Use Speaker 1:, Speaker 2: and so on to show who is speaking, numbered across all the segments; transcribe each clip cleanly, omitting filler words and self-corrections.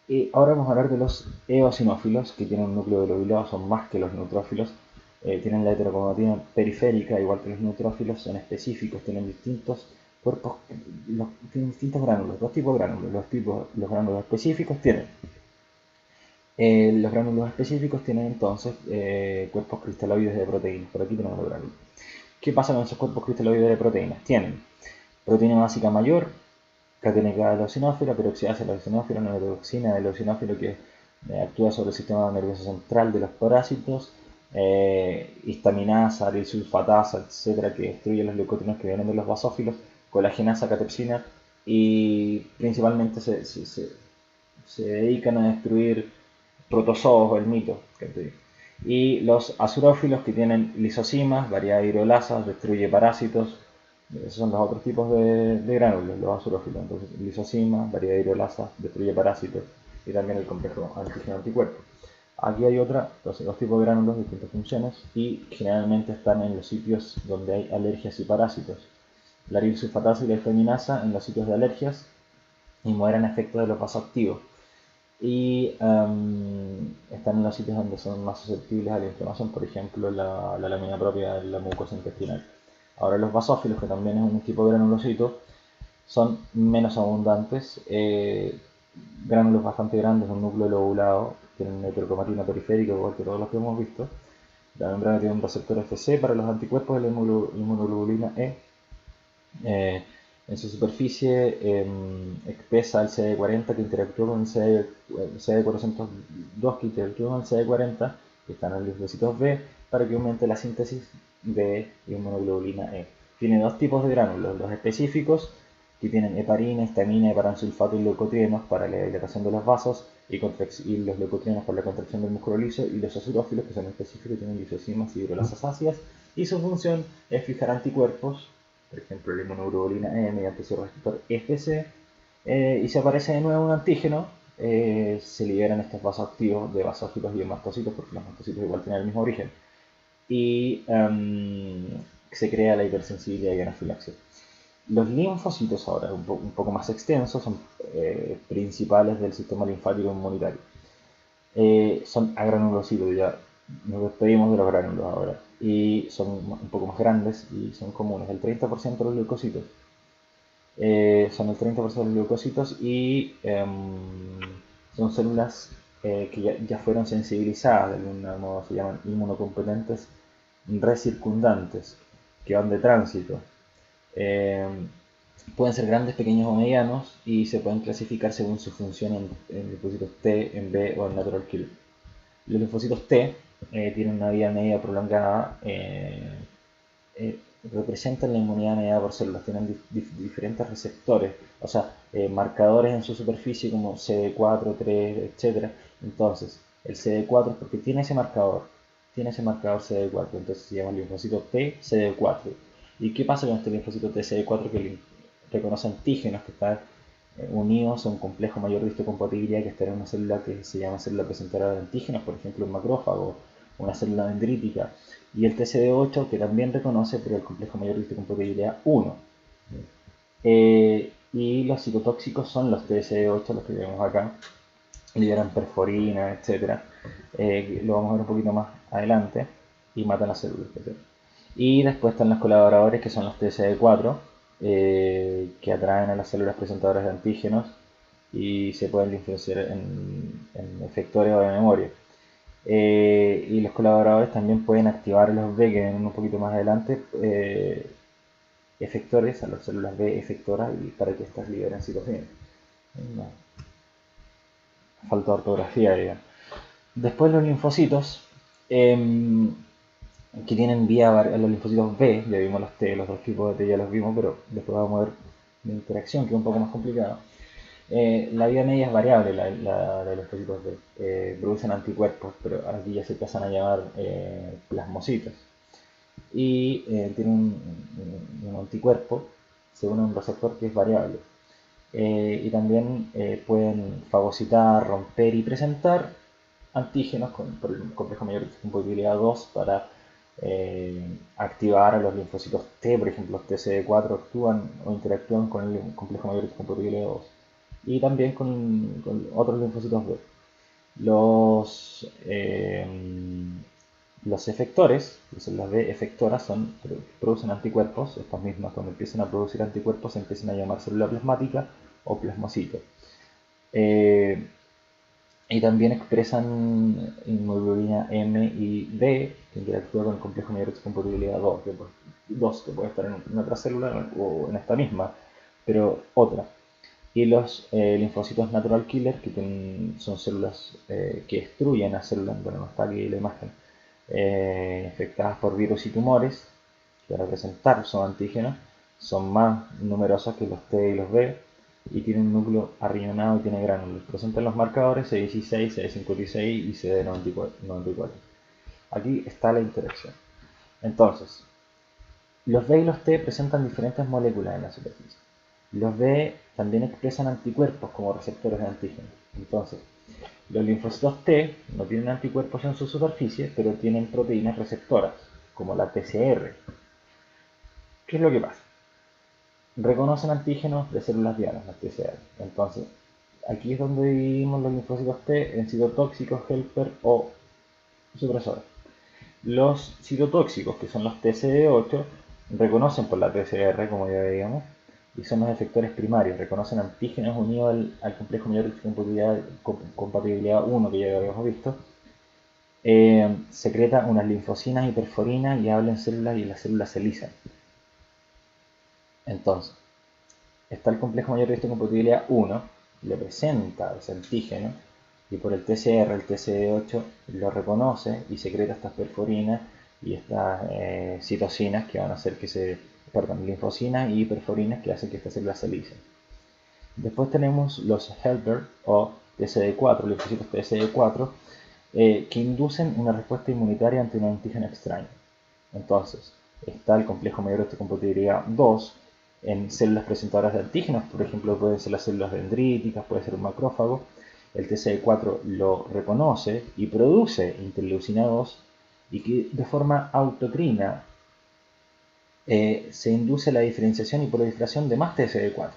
Speaker 1: Y ahora vamos a hablar de los eosinófilos, que tienen un núcleo lobulado, son más que los neutrófilos. Tienen la heterocromatina periférica, igual que los neutrófilos, son específicos, tienen distintos cuerpos, tienen distintos gránulos, dos tipos de gránulos. Los gránulos específicos tienen. Los gránulos específicos tienen entonces cuerpos cristaloides de proteínas. Por aquí tenemos los gránulos. ¿Qué pasa con esos cuerpos cristaloides de proteínas? Tienen proteína básica mayor, catenética de la eosinófila, peroxidasa de la eosinófila, una neurotoxina del eosinófilo que actúa sobre el sistema nervioso central de los parásitos, histaminasa, disulfatasa, etcétera, que destruye los leucotrienos que vienen de los basófilos, colagenasa, catepsina, y principalmente se dedican a destruir protozoos o el mito. Y los azurófilos que tienen lisosimas, variedad de hidrolasas, destruye parásitos. Esos son los otros tipos de gránulos, los azurófilos. Entonces, lisosimas, variedad de hidrolasas, destruye parásitos y también el complejo antígeno-anticuerpo. Aquí hay dos tipos de gránulos, distintas funciones, y generalmente están en los sitios donde hay alergias y parásitos. La sulfatasa y la histaminasa en los sitios de alergias y moderan efectos de los vasoactivos y están en los sitios donde son más susceptibles a la inflamación, por ejemplo la lámina propia de la mucosa intestinal. Ahora los basófilos, que también es un tipo de granulocito, son menos abundantes, gránulos bastante grandes, un núcleo lobulado, tienen heterocromatina periférica, igual que todos los que hemos visto. La membrana tiene un receptor Fc para los anticuerpos de la inmunoglobulina E. En su superficie expresa el CD40 que interactúa con el CD402 que interactúa con el CD40 que están en los linfocitos B para que aumente la síntesis de inmunoglobulina E. Tiene dos tipos de gránulos, los específicos que tienen heparina, histamina, heparansulfato y leucotrienos para la dilatación de los vasos y los leucotrienos para la contracción del músculo liso, y los azurófilos que son específicos y tienen lisosimas y hidrolasas ácidas, y su función es fijar anticuerpos, por ejemplo la inmunoglobulina E mediante su receptor Fc, y si aparece de nuevo un antígeno, se liberan estos vasoactivos de basófilos y de mastocitos, porque los mastocitos igual tienen el mismo origen, y se crea la hipersensibilidad y anafilaxia. Los linfocitos ahora, un poco más extensos, son principales del sistema linfático inmunitario. Son agranulocitos, ya nos despedimos de los gránulos ahora. Y son un poco más grandes y son comunes. El 30% de los leucocitos son el 30% de los leucocitos y son células que ya fueron sensibilizadas de algún modo, se llaman inmunocompetentes recircundantes, que van de tránsito. Eh, Pueden ser grandes, pequeños o medianos y se pueden clasificar según su función en linfocitos T, en B o en natural killer. Los linfocitos T tienen una vida media prolongada, representan la inmunidad mediada por células, tienen diferentes receptores, o sea, marcadores en su superficie como CD4, 3, etc. Entonces, el CD4 es porque tiene ese marcador CD4, entonces se llama linfocito T CD4. ¿Y qué pasa con este linfocito T CD4? Que reconoce antígenos que están unidos a un complejo mayor de histocompatibilidad que está en una célula que se llama célula presentadora de antígenos, por ejemplo un macrófago, una célula dendrítica, y el TCD8 que también reconoce, pero el complejo mayor de histocompatibilidad 1. Y los citotóxicos son los TCD8, los que vemos acá, liberan perforina, etc. Lo vamos a ver un poquito más adelante, y matan las células. Y después están los colaboradores que son los TCD4, que atraen a las células presentadoras de antígenos y se pueden influenciar en efectores o de memoria. Y los colaboradores también pueden activar los B, que ven un poquito más adelante, efectores a las células B efectoras y para que estas liberen citocina. No, falta de ortografía, digamos. Después los linfocitos, que tienen vía los linfocitos B, ya vimos los T, los dos tipos de T ya los vimos, pero después vamos a ver la interacción, que es un poco más complicada. La vida media es variable, la de los linfocitos B. Producen anticuerpos, pero aquí ya se empiezan a llamar plasmocitos. Y tienen un anticuerpo según un receptor que es variable. Y también pueden fagocitar, romper y presentar antígenos por el complejo mayor de compatibilidad 2 para activar a los linfocitos T, por ejemplo, los TCD4 actúan o interactúan con el complejo mayor de compatibilidad 2. y también con otros linfocitos B. Los, eh, los efectores, las células B efectoras, producen anticuerpos. Estas mismas, cuando empiezan a producir anticuerpos, se empiezan a llamar célula plasmática o plasmocito. Y también expresan inmunoglobulina M y D, que interactúa con el complejo mayor de compatibilidad 2, que puede estar en otra célula o en esta misma, pero otra. Y los linfocitos natural killer, que son células que destruyen a células, bueno, no está aquí la imagen, infectadas por virus y tumores, que al representar son antígenos, son más numerosas que los T y los B, y tienen un núcleo arriñonado y tiene gránulos. Presentan los marcadores CD16, CD56 y CD94. Aquí está la interacción. Entonces, los B y los T presentan diferentes moléculas en la superficie. Los B también expresan anticuerpos como receptores de antígenos. Entonces, los linfocitos T no tienen anticuerpos en su superficie, pero tienen proteínas receptoras, como la TCR. ¿Qué es lo que pasa? Reconocen antígenos de células dianas, las TCR. Entonces, aquí es donde dividimos los linfocitos T en citotóxicos, helper o supresores. Los citotóxicos, que son los TCD8, reconocen por la TCR, como ya veíamos, y son los efectores primarios, reconocen antígenos unidos al complejo mayor de compatibilidad 1 que ya habíamos visto. Secreta unas linfocinas y perforinas y habla en células y las células se lisan. Entonces, está el complejo mayor de compatibilidad 1, le presenta ese antígeno y por el TCR, el TCD8 lo reconoce y secreta estas perforinas y estas citocinas que van a hacer que linfocinas y perforinas que hacen que estas células se lisen. Después tenemos los helper o TCD4, linfocitos TCD4, que inducen una respuesta inmunitaria ante un antígeno extraño. Entonces, está el complejo mayor de compatibilidad 2 en células presentadoras de antígenos, por ejemplo, pueden ser las células dendríticas, puede ser un macrófago. El TCD4 lo reconoce y produce interleucina 2 y que de forma autocrina se induce la diferenciación y proliferación de más TCD4.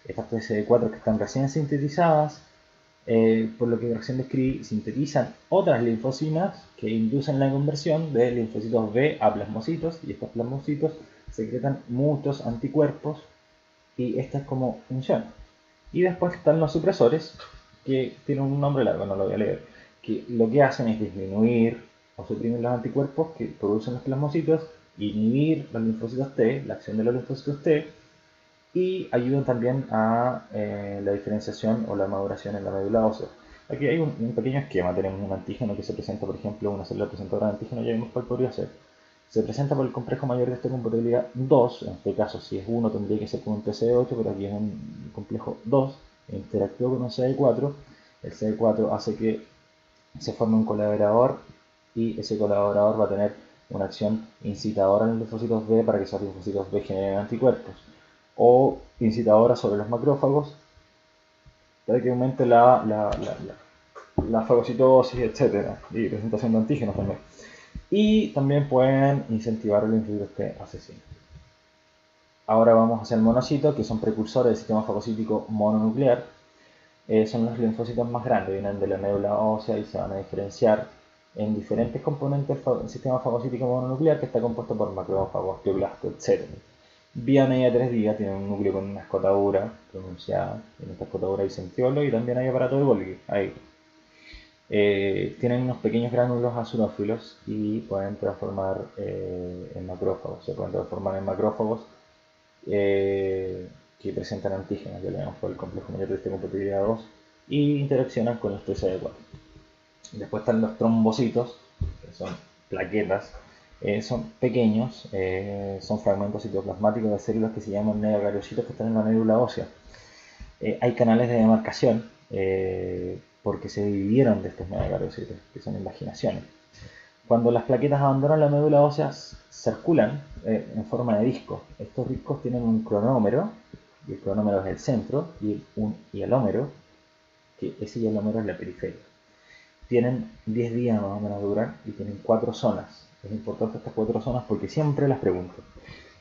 Speaker 1: Estas TCD4 que están recién sintetizadas, por lo que recién describí, sintetizan otras linfocinas que inducen la conversión de linfocitos B a plasmocitos, y estos plasmocitos secretan muchos anticuerpos, y esta es como funciona. Y después están los supresores, que tienen un nombre largo, no lo voy a leer, que lo que hacen es disminuir o suprimir los anticuerpos que producen los plasmocitos, inhibir los linfocitos T, la acción de los linfocitos T, y ayudan también a la diferenciación o la maduración en la médula ósea. Aquí hay un pequeño esquema. Tenemos un antígeno que se presenta, por ejemplo, una célula presentadora de antígeno, ya vimos cuál podría ser. Se presenta por el complejo mayor de compatibilidad 2, en este caso si es 1 tendría que ser con un TCD8, pero aquí es un complejo 2, interactúa con un CD4, el CD4 hace que se forme un colaborador y ese colaborador va a tener una acción incitadora en los linfocitos B para que esos linfocitos B generen anticuerpos, o incitadora sobre los macrófagos para que aumente la fagocitosis, etc. Y presentación de antígenos también. Y también pueden incentivar el linfocitos T asesino. Ahora vamos hacia el monocito, que son precursores del sistema fagocítico mononuclear. Son los linfocitos más grandes, vienen de la médula ósea y se van a diferenciar en diferentes componentes del sistema fagocítico mononuclear, que está compuesto por macrófagos, osteoblastos, etc. Vía media 3 días, tiene un núcleo con una escotadura pronunciada, en esta escotadura hay centriolo y también hay aparato de Golgi, ahí. Tienen unos pequeños gránulos acinófilos y pueden transformar en macrófagos, se pueden transformar en macrófagos que presentan antígenos, ya lo vemos por el complejo mayor de compatibilidad 2, y interaccionan con los TCD4. Después están los trombocitos, que son plaquetas, son pequeños, son fragmentos citoplasmáticos de células que se llaman megacariocitos que están en la médula ósea. Hay canales de demarcación porque se dividieron de estos megacariocitos, que son invaginaciones. Cuando las plaquetas abandonan la médula ósea, circulan en forma de discos. Estos discos tienen un cronómero, y el cronómero es el centro, y un hialómero, que ese hialómero es la periferia. Tienen 10 días más o menos duran y tienen 4 zonas. Es importante estas 4 zonas porque siempre las pregunto.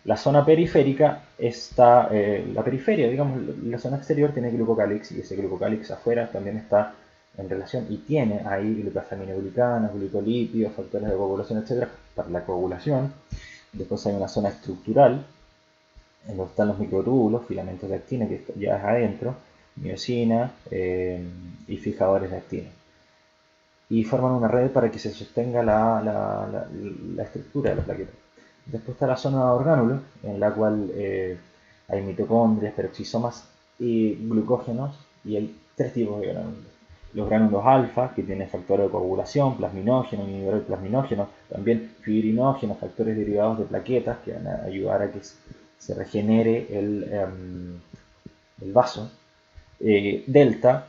Speaker 1: La zona periférica está, la periferia, digamos, la zona exterior tiene glucocálix y ese glucocálix afuera también está en relación y tiene ahí glucosaminoglicanas, glucolípidos, factores de coagulación, etcétera, para la coagulación. Después hay una zona estructural en donde están los microtúbulos, filamentos de actina, que ya es adentro, miosina y fijadores de actina. Y forman una red para que se sostenga la estructura de la plaqueta. Después está la zona de orgánulos, en la cual hay mitocondrias, peroxisomas y glucógenos, y hay tres tipos de gránulos. Los gránulos alfa, que tienen factores de coagulación, plasminógeno, inhibidor del plasminógeno, también fibrinógenos, factores derivados de plaquetas, que van a ayudar a que se regenere el vaso. Delta,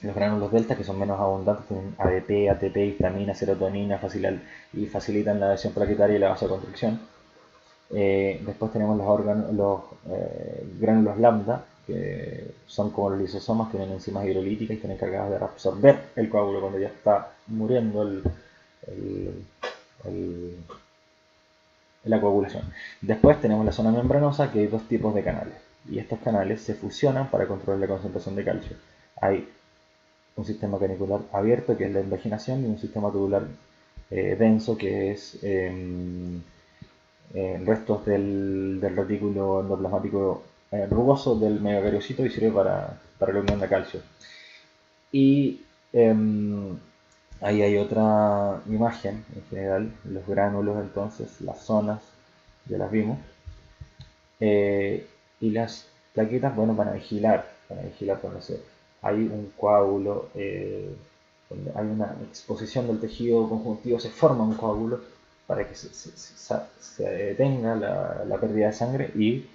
Speaker 1: los gránulos delta, que son menos abundantes, tienen ADP, ATP, histamina, serotonina, y facilitan la adhesión plaquetaria y la vasoconstricción. Después tenemos los gránulos lambda, que son como los lisosomas, tienen enzimas hidrolíticas y están encargadas de absorber el coágulo cuando ya está muriendo la coagulación. Después tenemos la zona membranosa, que hay dos tipos de canales, y estos canales se fusionan para controlar la concentración de calcio. Hay un sistema canicular abierto, que es la invaginación, y un sistema tubular denso, que es restos del retículo endoplasmático rugoso del megacariocito y sirve para la unión de calcio. Y ahí hay otra imagen en general, los gránulos, entonces, las zonas, ya las vimos. Y las plaquetas, bueno, van a vigilar cuando hay un coágulo, donde hay una exposición del tejido conjuntivo, se forma un coágulo para que se detenga la pérdida de sangre y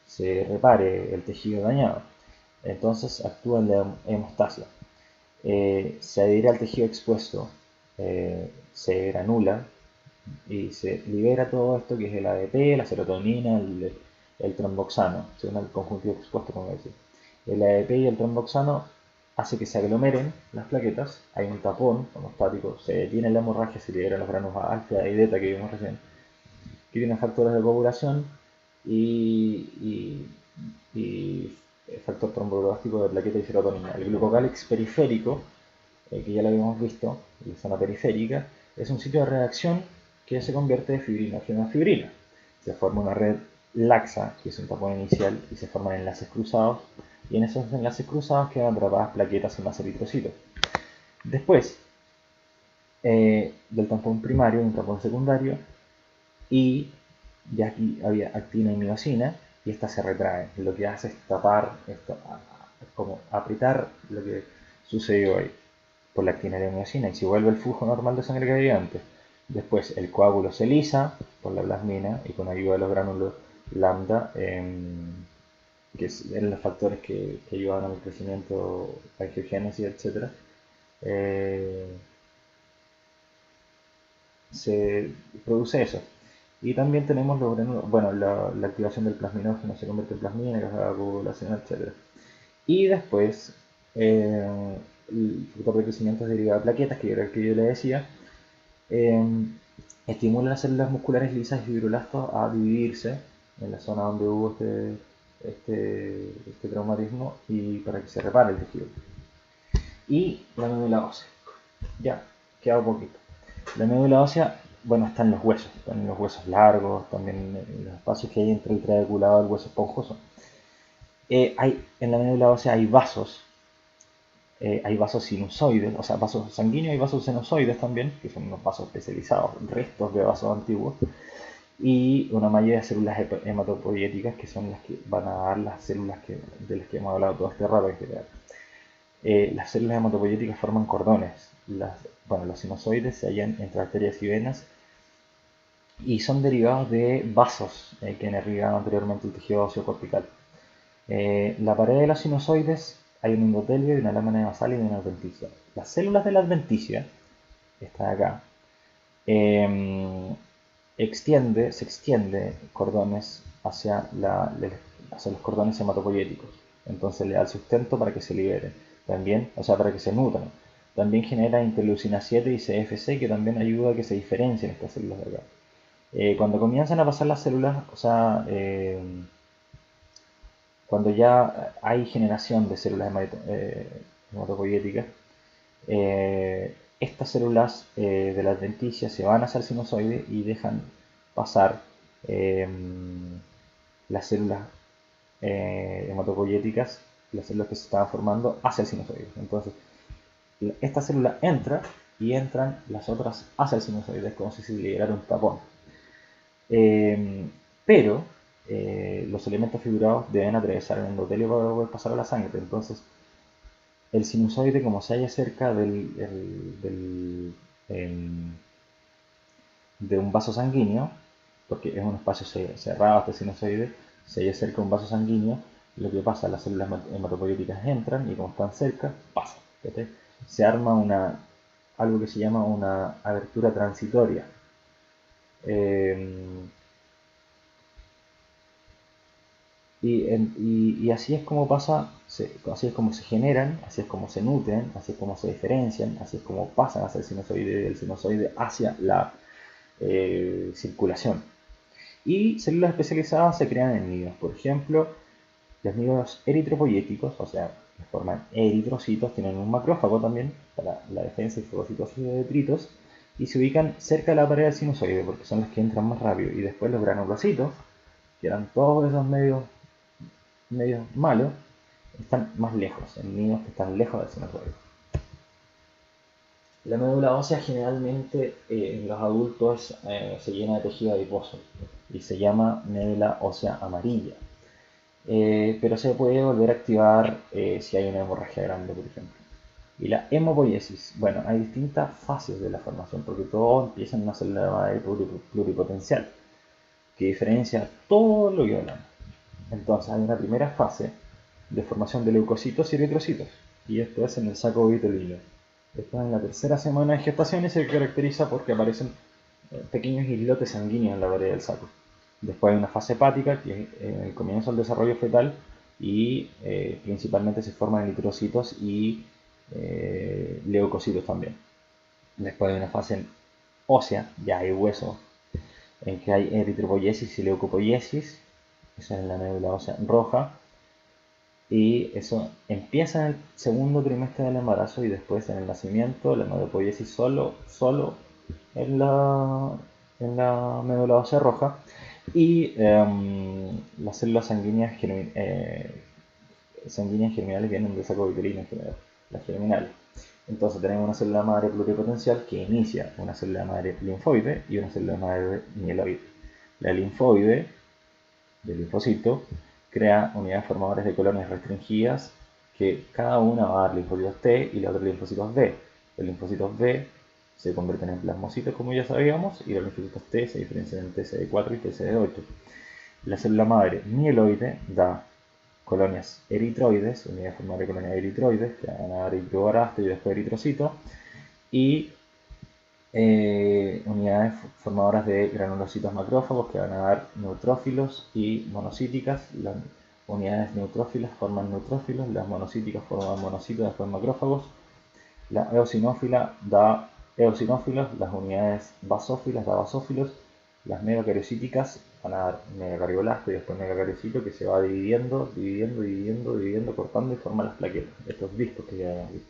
Speaker 1: se repare el tejido dañado. Entonces actúa en la hemostasia. Se adhiere al tejido expuesto, se granula y se libera todo esto, que es el ADP, la serotonina, el tromboxano, según el conjuntivo expuesto, como decía. El ADP y el tromboxano hace que se aglomeren las plaquetas, hay un tapón hemostático, se detiene la hemorragia, se liberan los granos alfa y beta que vimos recién, que tienen factores de coagulación y factor tromboeblástico de plaqueta y serotonina. El glucocálix periférico, que ya lo habíamos visto, la zona periférica, es un sitio de reacción que se convierte de fibrinógeno a fibrina. Se forma una red laxa, que es un tapón inicial, y se forman enlaces cruzados, y en esos enlaces cruzados quedan atrapadas plaquetas y más eritrocitos. Después del tampón primario, un tampón secundario, y ya aquí había actina y miosina, y esta se retrae. Lo que hace es tapar esto, como apretar lo que sucedió ahí por la actina y la miosina, y se vuelve el flujo normal de sangre que había antes. Después el coágulo se lisa por la plasmina y con ayuda de los gránulos lambda, que eran los factores que ayudaban al crecimiento, angiogénesis, etc. Se produce eso. Y también tenemos los granulos, bueno, la activación del plasminógeno se convierte en plasmina, que es la coagulación, etc. Y después el factor de crecimiento es derivado de plaquetas, que era el que yo le decía, estimula las células musculares lisas y fibroblastos a dividirse en la zona donde hubo este traumatismo y para que se repare el tejido. Y la médula ósea, ya, queda poquito. La médula ósea, bueno, está en los huesos largos, también en los espacios que hay entre el trabéculo y el hueso esponjoso. En la médula ósea hay vasos sinusoides, o sea, vasos sanguíneos y vasos sinusoides también, que son unos vasos especializados, restos de vasos antiguos, y una malla de células hematopoieticas, que son las que van a dar las células de las que hemos hablado todo este rato en general. Las células hematopoieticas forman cordones. Los sinusoides se hallan entre arterias y venas y son derivados de vasos que irrigaban anteriormente el tejido óseo cortical. La pared de los sinusoides hay un endotelio y una lámina basal y una adventicia. Las células de la adventicia, están acá, se extiende cordones hacia los cordones hematopoiéticos. Entonces le da el sustento para que se liberen. También, o sea, para que se nutran. También genera interleucina 7 y CFC, que también ayuda a que se diferencien estas células de acá. Cuando comienzan a pasar las células, o sea, cuando ya hay generación de células hematopoyéticas, estas células de la adventicia se van hacia el sinusoide y dejan pasar eh, las células hematopoyéticas, las células que se estaban formando, hacia el sinusoide. Entonces, esta célula entra y entran las otras hacia el sinusoide, es como si se liberara un tapón. Pero los elementos figurados deben atravesar el endotelio para poder pasar a la sangre. Entonces, el sinusoide, como se halla cerca de un vaso sanguíneo, porque es un espacio cerrado este sinusoide, se halla cerca de un vaso sanguíneo, lo que pasa, las células hematopoyéticas entran y como están cerca, pasa. Se arma algo que se llama una abertura transitoria. Y así es como pasa, así es como se generan, así es como se nutren, así es como se diferencian, así es como pasan hacia el sinusoide, del sinusoide hacia la circulación. Y células especializadas se crean en nidos. Por ejemplo, los nidos eritropoyéticos, o sea, que forman eritrocitos, tienen un macrófago también para la defensa y fagocitosis de detritos, y se ubican cerca de la pared del sinusoide porque son los que entran más rápido. Y después los granulocitos, que eran todos esos medios malos, están más lejos, en nidos que están lejos del sinusoide. La médula ósea generalmente en los adultos se llena de tejido adiposo y se llama médula ósea amarilla. Pero se puede volver a activar si hay una hemorragia grande, por ejemplo. Y la hemopoiesis, bueno, hay distintas fases de la formación porque todo empieza en una célula de madre pluripotencial que diferencia todo lo que hablamos. Entonces hay una primera fase de formación de leucocitos y eritrocitos, y esto es en el saco vitolino. Esto es en la tercera semana de gestación y se caracteriza porque aparecen pequeños islotes sanguíneos en la pared del saco. Después hay una fase hepática, que es el comienzo del desarrollo fetal, y principalmente se forman eritrocitos y leucocitos también. Después hay una fase ósea, ya hay hueso, en que hay eritropoiesis y leucopoiesis, esa es la médula ósea roja, y eso empieza en el segundo trimestre del embarazo y después en el nacimiento, la hematopoiesis solo en la médula ósea roja, y las células sanguíneas germinales vienen del saco vitelino en general, las germinales. Entonces tenemos una célula madre pluripotencial que inicia una célula madre linfoide y una célula madre mieloide. La linfoide, del linfocito, crea unidades formadoras de colonias restringidas que cada una va a dar linfocitos T y la otra linfocitos B. Los linfocitos B se convierten en plasmocitos, como ya sabíamos, y los linfocitos T se diferencian en TCD4 y TCD8. La célula madre mieloide da colonias eritroides, unidades formadoras de colonias eritroides, que van a dar eritroblasto y después eritrocito, y unidades formadoras de granulocitos macrófagos que van a dar neutrófilos y monocíticas. Las unidades neutrófilas forman neutrófilos, las monocíticas forman monocitos, después macrófagos. La eosinófila da eosinófilos, las unidades basófilas da basófilos, las megacariocíticas van a dar megacarioblasto y después megacariocito, que se va dividiendo, cortando y forma las plaquetas, estos discos que ya hemos visto.